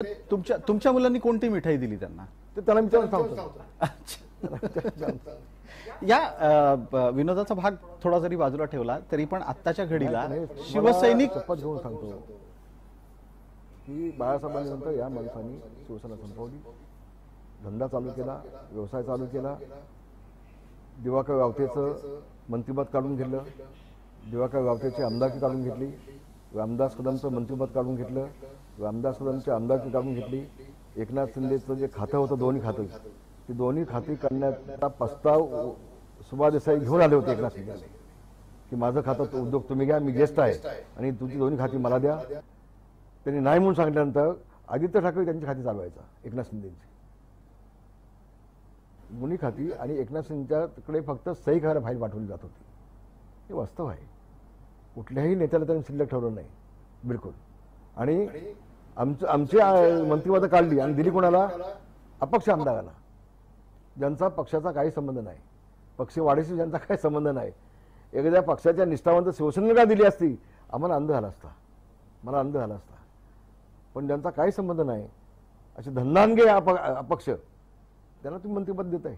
तुमच्या तुमच्या मुलांनी कोणती मिठाई दिली त्यांना? ते त्याला मी सांगतो. या विनोदाचा भाग थोडा जरी बाजूला ठेवला तरी पण आत्ताच्या घडीला शिवसैनिक शपथ घेऊन सांगतो की बाळासाहेबांनी नंतर या माणसांनी शिवसेना संपवली, धंदा चालू केला, व्यवसाय चालू केला, दिवाकर रावतेचं मंत्रिपद काढून घेतलं, दिवाकर रावतेची आमदारकी काढून घेतली, रामदास कदमचं मंत्रिपद काढून घेतलं, रामदास कदमची आमदारकी काढून घेतली, एकनाथ शिंदेचं जे खातं होतं दोन्ही खातं, ती दोन्ही खाती करण्याचा प्रस्ताव सुभा देसाई घेऊन आले होते एकनाथ शिंदे की माझं खातं उद्योग तुम्ही घ्या, मी गेस्ट आहे आणि तुमची दोन्ही खाती मला द्या. त्यांनी नाही म्हणून सांगितल्यानंतर आदित्य ठाकरे त्यांची खाती चालवायचा एकनाथ शिंदेची दोन्ही खाती, आणि एकनाथ शिंदेच्याकडे फक्त सही करायला फाईल पाठवली जात होती. हे वास्तव आहे. कुठल्याही नेत्याला त्यांनी शिल्लक ठेवलं नाही बिलकुल. आणि आमची मंत्रिपद काढली आणि दिली कोणाला? अपक्ष आमदारांना, ज्यांचा पक्षाचा काही संबंध नाही, पक्षी वाढीशी ज्यांचा काही संबंध नाही. एखाद्या पक्षाच्या निष्ठावंत शिवसेनेला दिली असती आम्हाला आनंद झाला असता, मला आनंद झाला असता. पण ज्यांचा काही संबंध नाही, असे धन्नानगे अपक्ष, त्यांना तुम्ही मंत्रिपद देताय.